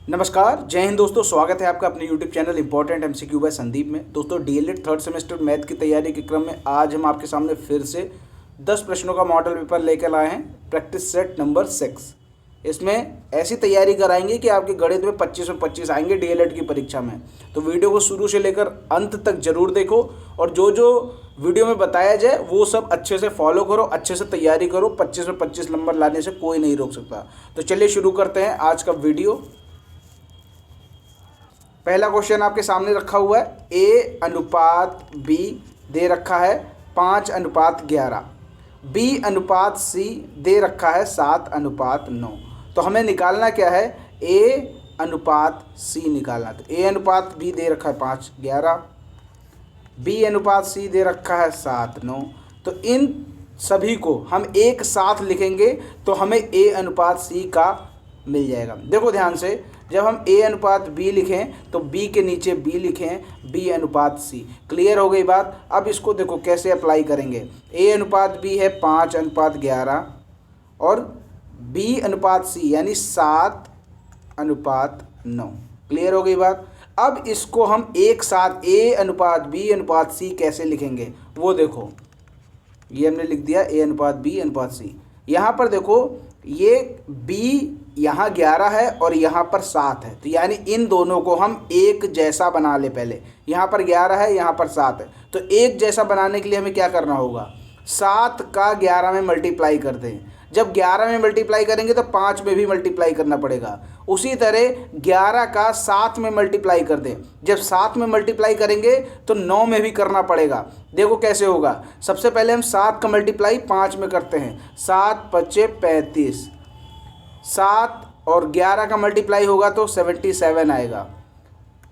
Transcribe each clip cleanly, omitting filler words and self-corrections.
नमस्कार, जय हिंद दोस्तों। स्वागत है आपका अपने YouTube channel important MCQ by Sandeep में। दोस्तों डीएलएड थर्ड सेमेस्टर मैथ की तैयारी के क्रम में आज हम आपके सामने फिर से 10 प्रश्नों का मॉडल पेपर लेकर आए हैं, प्रैक्टिस सेट नंबर 6। इसमें ऐसी तैयारी कराएंगे कि आपके गणित में 25 में 25 आएंगे डीएलएड की परीक्षा में। तो वीडियो को शुरू से लेकर अंत तक जरूर देखो और जो जो वीडियो में बताया जाए वो सब अच्छे से फॉलो करो, अच्छे से तैयारी करो। 25 में 25 नंबर लाने से कोई नहीं रोक सकता। तो चलिए शुरू करते हैं आज का वीडियो। पहला क्वेश्चन आपके सामने रखा हुआ है, A अनुपात B दे रखा है 5:11, B अनुपात C दे रखा है 7:9। तो हमें निकालना क्या है, A अनुपात C निकालना। तो A अनुपात B दे रखा है 5:11, B अनुपात C दे रखा है 7:9। तो इन सभी को हम एक साथ लिखेंगे तो हमें A अनुपात C का मिल जाएगा। देखो ध्यान से, जब हम A अनुपात B लिखें तो B के नीचे B लिखें B अनुपात C। क्लियर हो गई बात। अब इसको देखो कैसे अप्लाई करेंगे। A अनुपात B है 5:11 और B अनुपात C यानी 7:9। क्लियर हो गई बात। अब इसको हम एक साथ A अनुपात B अनुपात C कैसे लिखेंगे वो देखो। ये हमने लिख दिया A अनुपात B अनुपात C। यहाँ पर देखो ये B यहाँ 11 है और यहाँ पर 7 है, तो यानी इन दोनों को हम एक जैसा बना ले। पहले यहाँ पर 11 है, यहाँ पर 7 है, तो एक जैसा बनाने के लिए हमें क्या करना होगा, 7 का 11 में मल्टीप्लाई कर दें। जब 11 में मल्टीप्लाई करेंगे तो 5 में भी मल्टीप्लाई करना पड़ेगा। उसी तरह 11 का 7 में मल्टीप्लाई कर दें। जब 7 में मल्टीप्लाई करेंगे तो 9 में भी करना पड़ेगा। देखो कैसे होगा। सबसे पहले हम 7 का मल्टीप्लाई 5 में करते हैं, 7 5 35, 7 और 11 का मल्टीप्लाई होगा तो 77 आएगा।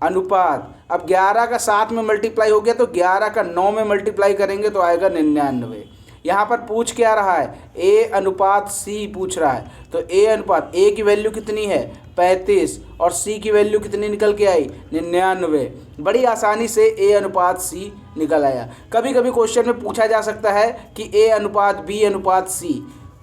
अनुपात, अब 11 का 7 में मल्टीप्लाई हो गया तो 11 का 9 में मल्टीप्लाई करेंगे तो आएगा 99। यहाँ पर पूछ क्या रहा है, A अनुपात C पूछ रहा है। तो A अनुपात A की वैल्यू कितनी है 35 और C की वैल्यू कितनी निकल के आई 99। बड़ी आसानी से A अनुपात C निकल आया। कभी कभी क्वेश्चन में पूछा जा सकता है कि A अनुपात B अनुपात C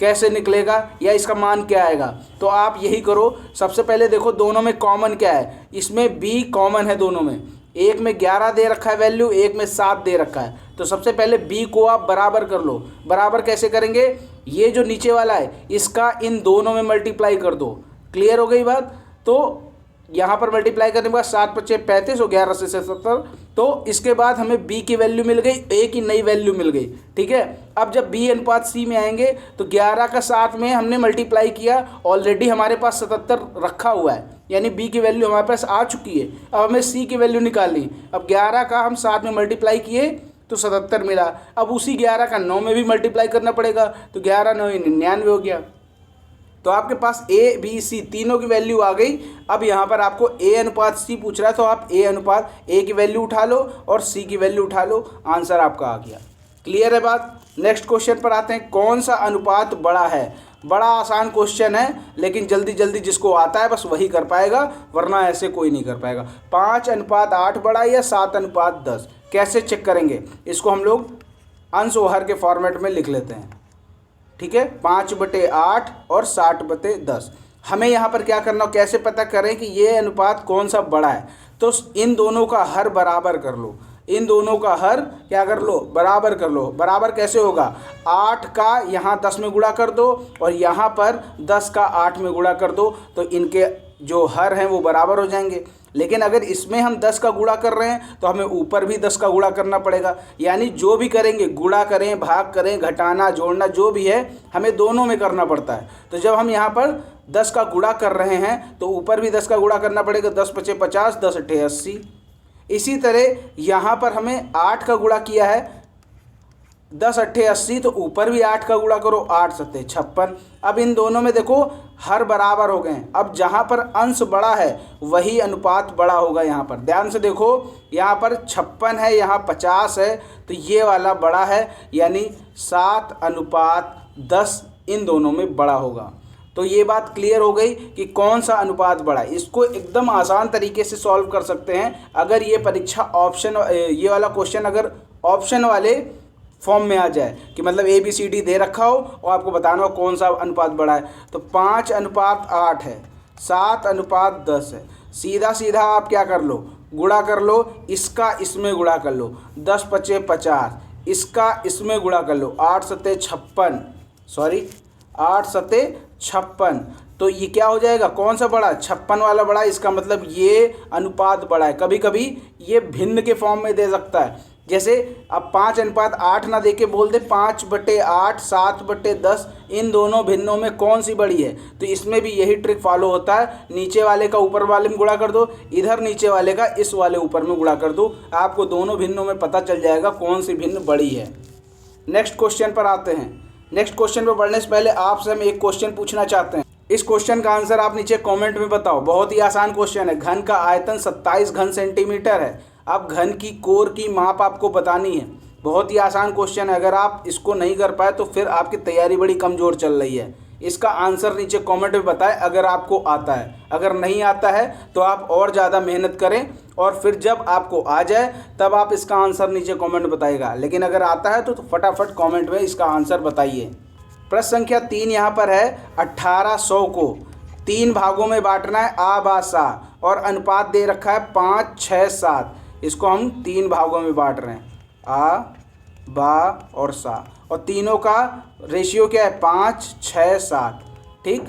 कैसे निकलेगा या इसका मान क्या आएगा। तो आप यही करो, सबसे पहले देखो दोनों में कॉमन क्या है। इसमें B कॉमन है दोनों में, एक में 11 दे रखा है वैल्यू, एक में 7 दे रखा है। तो सबसे पहले B को आप बराबर कर लो। बराबर कैसे करेंगे, ये जो नीचे वाला है इसका इन दोनों में मल्टीप्लाई कर दो। क्लियर हो गई बात। तो यहाँ पर मल्टीप्लाई करने के बाद 7 5 35 और 11 से 77। तो इसके बाद हमें B की वैल्यू मिल गई, A की नई वैल्यू मिल गई। ठीक है। अब जब B अनुपात C में आएंगे तो 11 का 7 में हमने मल्टीप्लाई किया, ऑलरेडी हमारे पास 77 रखा हुआ है, यानी B की वैल्यू हमारे पास आ चुकी है। अब हमें C की वैल्यू निकालनी। अब 11 का हम 7 में मल्टीप्लाई किए तो 77 मिला। अब उसी 11 का 9 में भी मल्टीप्लाई करना पड़ेगा, तो 11 9 99 हो गया। तो आपके पास A B C तीनों की वैल्यू आ गई। अब यहाँ पर आपको A अनुपात C पूछ रहा है तो आप A अनुपात A की वैल्यू उठा लो और C की वैल्यू उठा लो, आंसर आपका आ गया। क्लियर है बात। नेक्स्ट क्वेश्चन पर आते हैं, कौन सा अनुपात बड़ा है। बड़ा आसान क्वेश्चन है, लेकिन जल्दी जल्दी जिसको आता है बस वही कर पाएगा, वरना ऐसे कोई नहीं कर पाएगा। 5:8 बड़ा है या 7:10, कैसे चेक करेंगे इसको। हम लोग अंश और हर के फॉर्मेट में लिख लेते हैं। ठीक है, 5/8 और 60/10। हमें यहाँ पर क्या करना, कैसे पता करें कि ये अनुपात कौन सा बड़ा है। तो इन दोनों का हर बराबर कर लो। इन दोनों का हर क्या कर लो, बराबर कर लो। बराबर कैसे होगा, 8 का यहाँ 10 में गुणा कर दो और यहाँ पर 10 का 8 में गुणा कर दो, तो इनके जो हर हैं वो बराबर हो जाएंगे। लेकिन अगर इसमें हम 10 का गुणा कर रहे हैं तो हमें ऊपर भी 10 का गुणा करना पड़ेगा। यानी जो भी करेंगे, गुणा करें, भाग करें, घटाना, जोड़ना, जो भी है हमें दोनों में करना पड़ता है। तो जब हम यहाँ पर 10 का गुणा कर रहे हैं तो ऊपर भी 10 का गुणा करना पड़ेगा। 10 5 50, 10 8 80। इसी तरह यहाँ पर हमें 8 का गुणा किया है, 10 8 80, तो ऊपर भी 8 का गुणा करो, 8 7 56। अब इन दोनों में देखो हर बराबर हो गए। अब जहाँ पर अंश बड़ा है वही अनुपात बड़ा होगा। यहाँ पर ध्यान से देखो, यहाँ पर 56 है, यहाँ 50 है, तो ये वाला बड़ा है, यानी 7:10 इन दोनों में बड़ा होगा। तो ये बात क्लियर हो गई कि कौन सा अनुपात बड़ा है। इसको एकदम आसान तरीके से सॉल्व कर सकते हैं अगर ये परीक्षा ऑप्शन, ये वाला क्वेश्चन अगर ऑप्शन वाले फॉर्म में आ जाए कि मतलब ABCD दे रखा हो और आपको बताना हो कौन सा अनुपात बड़ा है। तो 5:8 है, 7:10 है। सीधा सीधा आप क्या कर लो, गुणा कर लो, इसका इसमें गुणा कर लो, 10 पचे 50, इसका इसमें गुणा कर लो, 8 सत्ते 56, सॉरी 8 सत्ते 56। तो ये क्या हो जाएगा, कौन सा बड़ा, 56 वाला बड़ा। इसका मतलब ये अनुपात बड़ा है। कभी कभी ये भिन्न के फॉर्म में दे सकता है, जैसे अब 5:8 ना दे के बोल दे 5/8, 7/10, इन दोनों भिन्नों में कौन सी बड़ी है। तो इसमें भी यही ट्रिक फॉलो होता है, नीचे वाले का ऊपर वाले में गुणा कर दो, इधर नीचे वाले का इस वाले ऊपर में गुणा कर दो, आपको दोनों भिन्नों में पता चल जाएगा कौन सी भिन्न बड़ी है। नेक्स्ट क्वेश्चन पर आते हैं। नेक्स्ट क्वेश्चन पर बढ़ने से पहले आपसे हम एक क्वेश्चन पूछना चाहते हैं। इस क्वेश्चन का आंसर आप नीचे कमेंट में बताओ। बहुत ही आसान क्वेश्चन है। घन का आयतन 27 घन सेंटीमीटर है। अब घन की कोर की माप आपको बतानी है। बहुत ही आसान क्वेश्चन है। अगर आप इसको नहीं कर पाए तो फिर आपकी तैयारी बड़ी कमज़ोर चल रही है। इसका आंसर नीचे कमेंट में बताएं अगर आपको आता है। अगर नहीं आता है तो आप और ज़्यादा मेहनत करें और फिर जब आपको आ जाए तब आप इसका आंसर नीचे कमेंट में बताइएगा। लेकिन अगर आता है तो फटाफट कमेंट में इसका आंसर बताइए। प्रश्न संख्या 3 यहाँ पर है। 1800 को 3 भागों में बांटना है, आ बा सा, और अनुपात दे रखा है 5 6 7। इसको हम 3 भागों में बांट रहे हैं, आ बा और सा, और तीनों का रेशियो क्या है, 5 6 7। ठीक,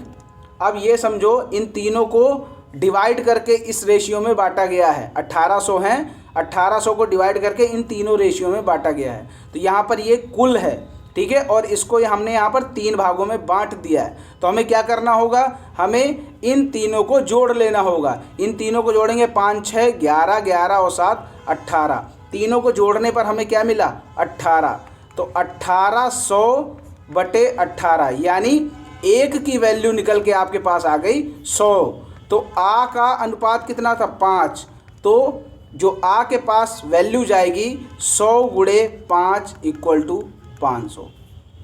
अब ये समझो इन तीनों को डिवाइड करके इस रेशियो में बांटा गया है। 1800 हैं, 1800 को डिवाइड करके इन तीनों रेशियो में बांटा गया है। तो यहाँ पर ये कुल है, ठीक है, और इसको हमने यहाँ पर 3 भागों में बांट दिया है। तो हमें क्या करना होगा, हमें इन तीनों को जोड़ लेना होगा। इन तीनों को जोड़ेंगे, 5 6 11, 11 और 7 18। तीनों को जोड़ने पर हमें क्या मिला, 18। तो 1800/18 यानी 1 की वैल्यू निकल के आपके पास आ गई 100। तो आ का अनुपात कितना था, 5। तो जो आ के पास वैल्यू जाएगी 100 × 5 = 500।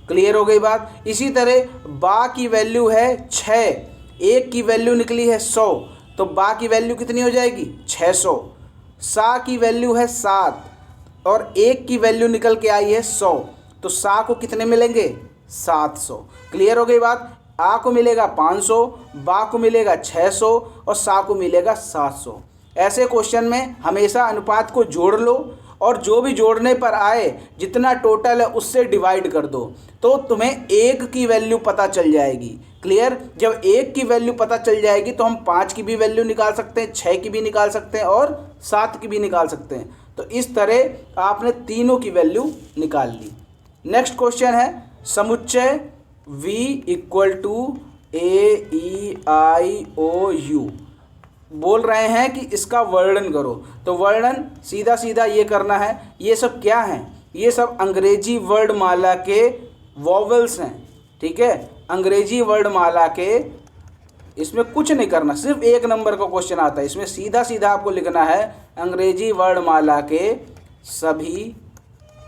क्लियर हो गई बात। इसी तरह बा की वैल्यू है 6, 1 की वैल्यू निकली है 100, तो बा की वैल्यू कितनी हो जाएगी, 600। सा की वैल्यू है 7 और 1 की वैल्यू निकल के आई है 100, तो सा को कितने मिलेंगे, 700। क्लियर हो गई बात। आ को मिलेगा 500, बा को मिलेगा 600 और सा को मिलेगा 700। ऐसे क्वेश्चन में हमेशा अनुपात को जोड़ लो और जो भी जोड़ने पर आए जितना टोटल है उससे डिवाइड कर दो, तो तुम्हें 1 की वैल्यू पता चल जाएगी। क्लियर। जब 1 की वैल्यू पता चल जाएगी तो हम 5 की भी वैल्यू निकाल सकते हैं, 6 की भी निकाल सकते हैं और 7 की भी निकाल सकते हैं। तो इस तरह आपने तीनों की वैल्यू निकाल ली। नेक्स्ट क्वेश्चन है, समुच्चय V = AEIOU बोल रहे हैं कि इसका वर्णन करो। तो वर्णन सीधा सीधा ये करना है। ये सब क्या हैं, ये सब अंग्रेजी वर्णमाला के वॉवेल्स हैं, ठीक है, अंग्रेजी वर्णमाला के। इसमें कुछ नहीं करना, सिर्फ 1 नंबर का क्वेश्चन आता है। इसमें सीधा सीधा आपको लिखना है अंग्रेजी वर्णमाला के सभी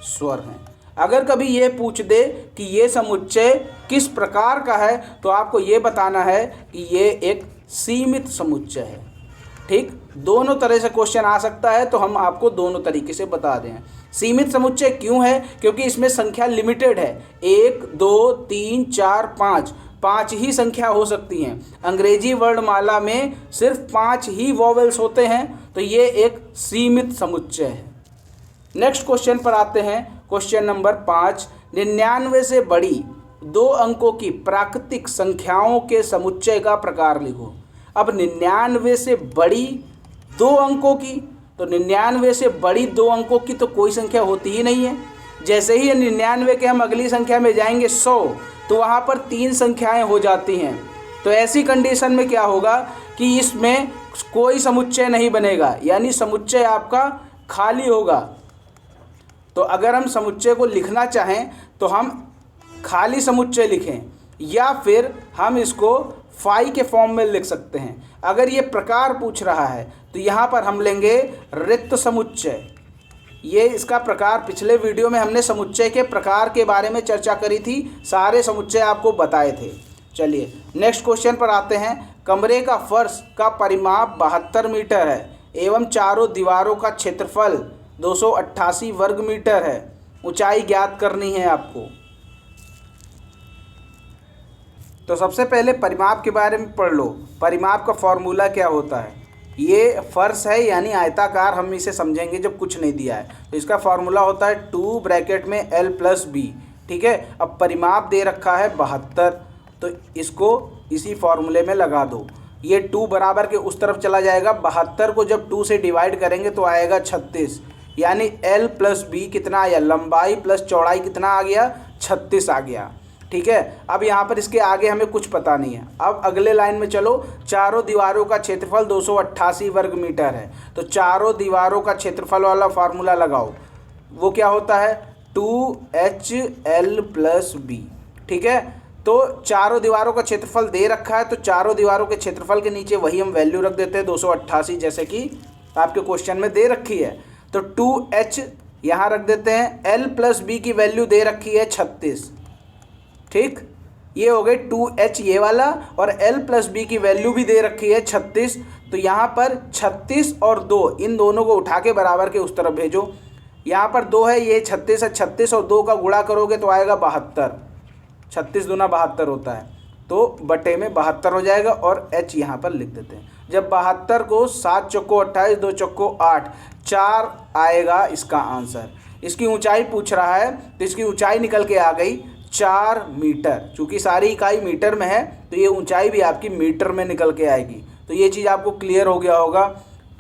स्वर हैं। अगर कभी ये पूछ दे कि ये समुच्चय किस प्रकार का है तो आपको ये बताना है कि ये एक सीमित समुच्चय है। ठीक, दोनों तरह से क्वेश्चन आ सकता है, तो हम आपको दोनों तरीके से बता दें। सीमित समुच्चय क्यों है, क्योंकि इसमें संख्या लिमिटेड है। 1 2 3 4 5 5 ही संख्या हो सकती हैं। अंग्रेजी वर्णमाला में सिर्फ 5 ही वॉवेल्स होते हैं, तो ये एक सीमित समुच्चय है। नेक्स्ट क्वेश्चन पर आते हैं। क्वेश्चन नंबर 5, 99 से बड़ी 2 अंकों की प्राकृतिक संख्याओं के समुच्चय का प्रकार लिखो। अब 99 से बड़ी 2 अंकों की, तो 99 से बड़ी 2 अंकों की तो कोई संख्या होती ही नहीं है। जैसे ही 99 के हम अगली संख्या में जाएंगे 100, तो वहाँ पर 3 संख्याएं हो जाती हैं। तो ऐसी कंडीशन में क्या होगा कि इसमें कोई समुच्चय नहीं बनेगा, यानी समुच्चय आपका खाली होगा। तो अगर हम समुच्चय को लिखना चाहें तो हम खाली समुच्चय लिखें, या फिर हम इसको फाई के फॉर्म में लिख सकते हैं। अगर ये प्रकार पूछ रहा है तो यहाँ पर हम लेंगे रिक्त समुच्चय। ये इसका प्रकार, पिछले वीडियो में हमने समुच्चय के प्रकार के बारे में चर्चा करी थी, सारे समुच्चय आपको बताए थे। चलिए नेक्स्ट क्वेश्चन पर आते हैं। कमरे का फर्श का परिमाप 72 मीटर है एवं चारों दीवारों का क्षेत्रफल 288 वर्ग मीटर है। ऊंचाई ज्ञात करनी है आपको। तो सबसे पहले परिमाप के बारे में पढ़ लो। परिमाप का फॉर्मूला क्या होता है? ये फर्श है यानी आयताकार, हम इसे समझेंगे जब कुछ नहीं दिया है। तो इसका फॉर्मूला होता है 2 ब्रैकेट में L+B। ठीक है, अब परिमाप दे रखा है 72, तो इसको इसी फॉर्मूले में लगा दो। ये 2 बराबर के उस तरफ चला जाएगा, 72 को जब 2 से डिवाइड करेंगे तो आएगा 36, यानी L+B कितना आया, लंबाई प्लस चौड़ाई कितना आ गया, 36 आ गया। ठीक है, अब यहाँ पर इसके आगे हमें कुछ पता नहीं है। अब अगले लाइन में चलो, चारों दीवारों का क्षेत्रफल 288 वर्ग मीटर है। तो चारों दीवारों का क्षेत्रफल वाला फार्मूला लगाओ, वो क्या होता है, 2HL+B। ठीक है, तो चारों दीवारों का क्षेत्रफल दे रखा है, तो चारों दीवारों के क्षेत्रफल के नीचे वही हम वैल्यू रख देते हैं 288, जैसे कि आपके क्वेश्चन में दे रखी है। तो 2H यहाँ रख देते हैं, L+B की वैल्यू दे रखी है 36। ठीक, ये हो गई 2H ये वाला, और L+B की वैल्यू भी दे रखी है 36। तो यहाँ पर 36 और 2, इन दोनों को उठा के बराबर के उस तरफ भेजो। यहाँ पर 2 है, ये 36 है, 36 और 2 का गुणा करोगे तो आएगा 72। 36 दूना 72 होता है, तो बटे में 72 हो जाएगा, और H यहाँ पर लिख देते हैं। जब 72 को 7 चौको 28, 2 चौको 8, 4 आएगा इसका आंसर। इसकी ऊंचाई पूछ रहा है, तो इसकी ऊंचाई निकल के आ गई 4 मीटर। चूँकि सारी इकाई मीटर में है, तो ये ऊंचाई भी आपकी मीटर में निकल के आएगी। तो ये चीज़ आपको क्लियर हो गया होगा।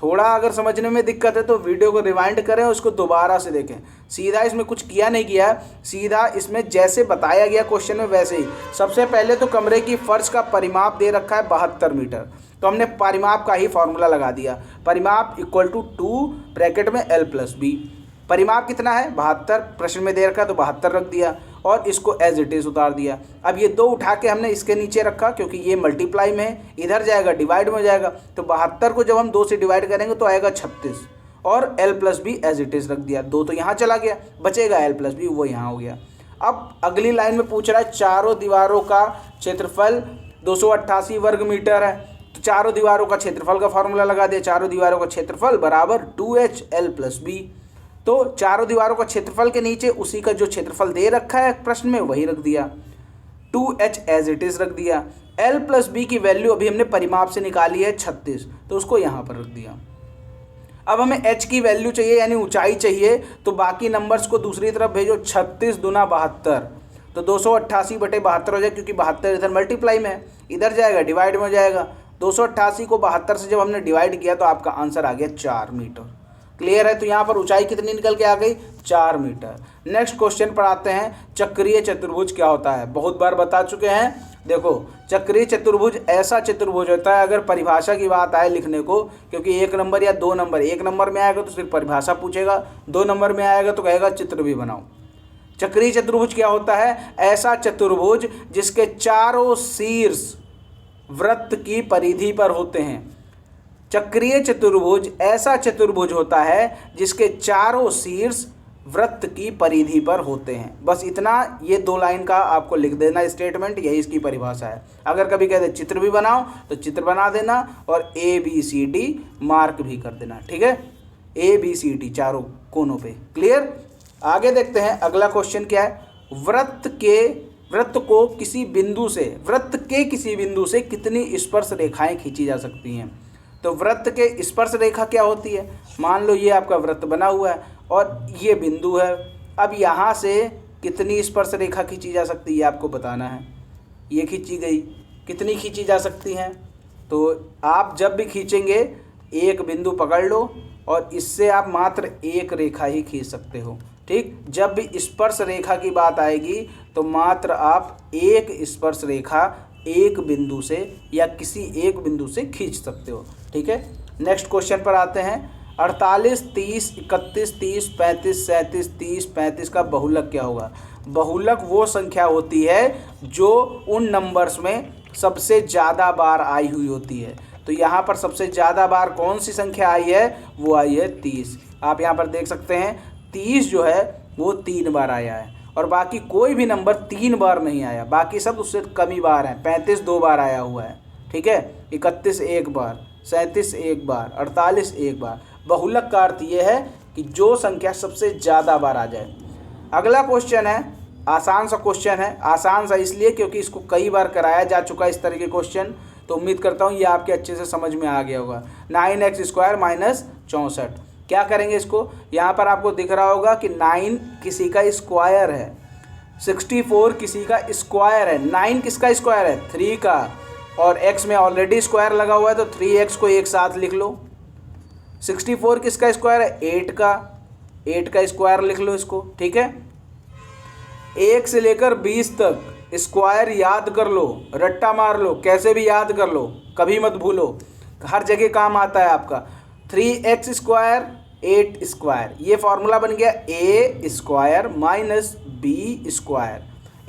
थोड़ा अगर समझने में दिक्कत है तो वीडियो को रिवाइंड करें, उसको दोबारा से देखें। सीधा इसमें कुछ किया नहीं गया, सीधा इसमें जैसे बताया गया क्वेश्चन में वैसे ही। सबसे पहले तो कमरे की फर्श का परिमाप दे रखा है 72 मीटर, तो हमने परिमाप का ही फॉर्मूला लगा दिया। परिमाप इक्वल टू 2 ब्रैकेट में L+B। परिमाप कितना है, 72, प्रश्न में दे रखा है तो 72 रख दिया, और इसको एज इट इज़ उतार दिया। अब ये 2 उठा के हमने इसके नीचे रखा, क्योंकि ये मल्टीप्लाई में है, इधर जाएगा डिवाइड में हो जाएगा। तो 72 को जब हम 2 से डिवाइड करेंगे तो आएगा 36, और L+B एज इट इज़ रख दिया। 2 तो यहाँ चला गया, बचेगा L+B, वो यहाँ हो गया। अब अगली लाइन में पूछ रहा है चारों दीवारों का क्षेत्रफल 288 वर्ग मीटर है। तो चारों दीवारों का क्षेत्रफल का फॉर्मूला लगा दिया, चारों दीवारों का क्षेत्रफल बराबर 2HL+B। तो चारों दीवारों का क्षेत्रफल के नीचे उसी का जो क्षेत्रफल दे रखा है प्रश्न में वही रख दिया, 2H एज इट इज़ रख दिया। L+B की वैल्यू अभी हमने परिमाप से निकाली है 36, तो उसको यहाँ पर रख दिया। अब हमें H की वैल्यू चाहिए, यानी ऊंचाई चाहिए, तो बाकी नंबर्स को दूसरी तरफ भेजो। 36 दूना 72, तो 288 बटे 72 हो जाए, क्योंकि 72 इधर मल्टीप्लाई में है, इधर जाएगा डिवाइड में हो जाएगा। 288 को 72 से जब हमने डिवाइड किया तो आपका आंसर आ गया 4 मीटर। क्लियर है, तो यहाँ पर ऊंचाई कितनी निकल के आ गई, 4 मीटर। नेक्स्ट क्वेश्चन पर आते हैं, चक्रीय चतुर्भुज क्या होता है। बहुत बार बता चुके हैं। देखो, चक्रीय चतुर्भुज ऐसा चतुर्भुज होता है, अगर परिभाषा की बात आए लिखने को, क्योंकि 1 नंबर या 2 नंबर, 1 नंबर में आएगा तो सिर्फ परिभाषा पूछेगा, 2 नंबर में आएगा तो कहेगा चित्र भी बनाओ। चक्रीय चतुर्भुज क्या होता है, ऐसा चतुर्भुज जिसके चारों शीर्ष वृत्त की परिधि पर होते हैं। चक्रीय चतुर्भुज ऐसा चतुर्भुज होता है जिसके चारों शीर्ष वृत्त की परिधि पर होते हैं। बस इतना, ये 2 लाइन का आपको लिख देना स्टेटमेंट, यही इसकी परिभाषा है। अगर कभी कहते चित्र भी बनाओ तो चित्र बना देना, और ABCD मार्क भी कर देना। ठीक है, ABCD चारों कोनों पे। क्लियर, आगे देखते हैं अगला क्वेश्चन क्या है। वृत्त को किसी बिंदु से, वृत्त के किसी बिंदु से कितनी स्पर्श रेखाएं खींची जा सकती हैं। तो वृत्त के स्पर्श रेखा क्या होती है, मान लो ये आपका वृत्त बना हुआ है और ये बिंदु है। अब यहाँ से कितनी स्पर्श रेखा खींची जा सकती है आपको बताना है। ये खींची गई, कितनी खींची जा सकती हैं, तो आप जब भी खींचेंगे एक बिंदु पकड़ लो और इससे आप मात्र एक रेखा ही खींच सकते हो। ठीक, जब भी स्पर्श रेखा की बात आएगी तो मात्र आप एक स्पर्श रेखा एक बिंदु से या किसी एक बिंदु से खींच सकते हो। ठीक है, नेक्स्ट क्वेश्चन पर आते हैं। 48, 30, 31, 30, 35, 37, 30, 35 का बहुलक क्या होगा। बहुलक वो संख्या होती है जो उन नंबर्स में सबसे ज़्यादा बार आई हुई होती है। तो यहाँ पर सबसे ज़्यादा बार कौन सी संख्या आई है, वो आई है 30। आप यहाँ पर देख सकते हैं 30 जो है वो 3 बार आया है, और बाकी कोई भी नंबर 3 बार नहीं आया, बाकी सब उससे कम ही बार हैं। 35 2 बार आया हुआ है। ठीक है, 31 1 बार, 37 1 बार, 48 1 बार। बहुलक का अर्थ ये है कि जो संख्या सबसे ज़्यादा बार आ जाए। अगला क्वेश्चन है, आसान सा क्वेश्चन है, आसान सा इसलिए क्योंकि इसको कई बार कराया जा चुका है इस तरह के क्वेश्चन, तो उम्मीद करता हूँ ये आपके अच्छे से समझ में आ गया होगा। 9x² माइनस 64, क्या करेंगे इसको, यहाँ पर आपको दिख रहा होगा कि 9 किसी का स्क्वायर है, 64 किसी का स्क्वायर है, 9 किसका स्क्वायर है, 3 का, और x में ऑलरेडी स्क्वायर लगा हुआ है तो 3x को एक साथ लिख लो। 64 किसका स्क्वायर है, 8 का, 8 का स्क्वायर लिख लो इसको, ठीक है। 1 से लेकर 20 तक स्क्वायर याद कर लो, रट्टा मार लो, कैसे भी याद कर लो, कभी मत भूलो, हर जगह काम आता है आपका। 3x² 8 स्क्वायर, ये फॉर्मूला बन गया a square minus b square,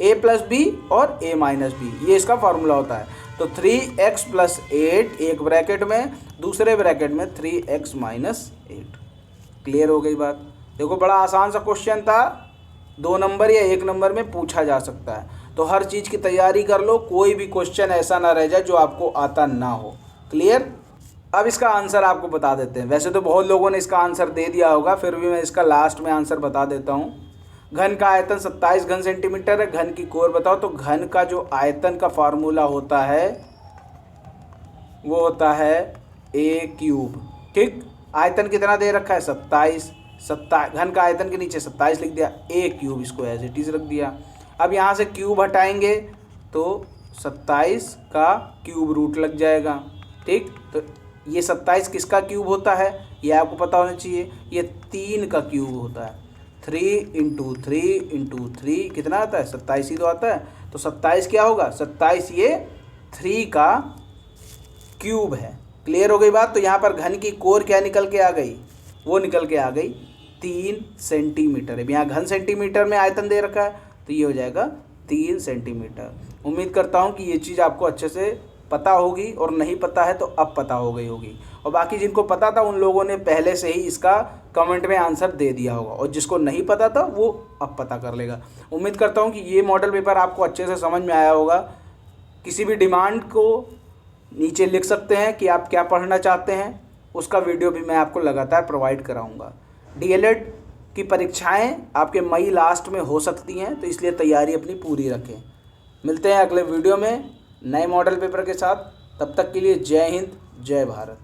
a plus B और a माइनस बी, ये इसका फॉर्मूला होता है। तो 3x प्लस 8 एक ब्रैकेट में, दूसरे ब्रैकेट में 3x माइनस 8। क्लियर हो गई बात। देखो बड़ा आसान सा क्वेश्चन था, 2 नंबर या 1 नंबर में पूछा जा सकता है, तो हर चीज़ की तैयारी कर लो, कोई भी क्वेश्चन ऐसा ना रह जाए जो आपको आता ना हो। क्लियर। अब इसका आंसर आपको बता देते हैं। वैसे तो बहुत लोगों ने इसका आंसर दे दिया होगा, फिर भी मैं इसका लास्ट में आंसर बता देता हूँ। घन का आयतन 27 घन सेंटीमीटर है, घन की कोर बताओ। तो घन का जो आयतन का फार्मूला होता है वो होता है a³। ठीक, आयतन कितना दे रखा है, 27, घन का आयतन के नीचे 27 लिख दिया, a³ इसको एज इट इज़ रख दिया। अब यहाँ से क्यूब हटाएंगे तो 27 का क्यूब रूट लग जाएगा। ठीक, तो ये 27 किसका क्यूब होता है ये आपको पता होना चाहिए, ये 3 का क्यूब होता है। 3 × 3 × 3 कितना आता है, 27 ही तो आता है। तो 27 क्या होगा, 27 ये 3 का क्यूब है। क्लियर हो गई बात। तो यहाँ पर घन की कोर क्या निकल के आ गई, वो निकल के आ गई 3 सेंटीमीटर। अब यहाँ घन सेंटीमीटर में आयतन दे रखा है तो ये हो जाएगा 3 सेंटीमीटर। उम्मीद करता हूँ कि ये चीज़ आपको अच्छे से पता होगी, और नहीं पता है तो अब पता हो गई होगी। और बाकी जिनको पता था उन लोगों ने पहले से ही इसका कमेंट में आंसर दे दिया होगा, और जिसको नहीं पता था वो अब पता कर लेगा। उम्मीद करता हूँ कि ये मॉडल पेपर आपको अच्छे से समझ में आया होगा। किसी भी डिमांड को नीचे लिख सकते हैं कि आप क्या पढ़ना चाहते हैं, उसका वीडियो भी मैं आपको लगातार प्रोवाइड कराऊँगा। DLED की परीक्षाएँ आपके मई लास्ट में हो सकती हैं, तो इसलिए तैयारी अपनी पूरी रखें। मिलते हैं अगले वीडियो में नए मॉडल पेपर के साथ। तब तक के लिए जय हिंद, जय भारत।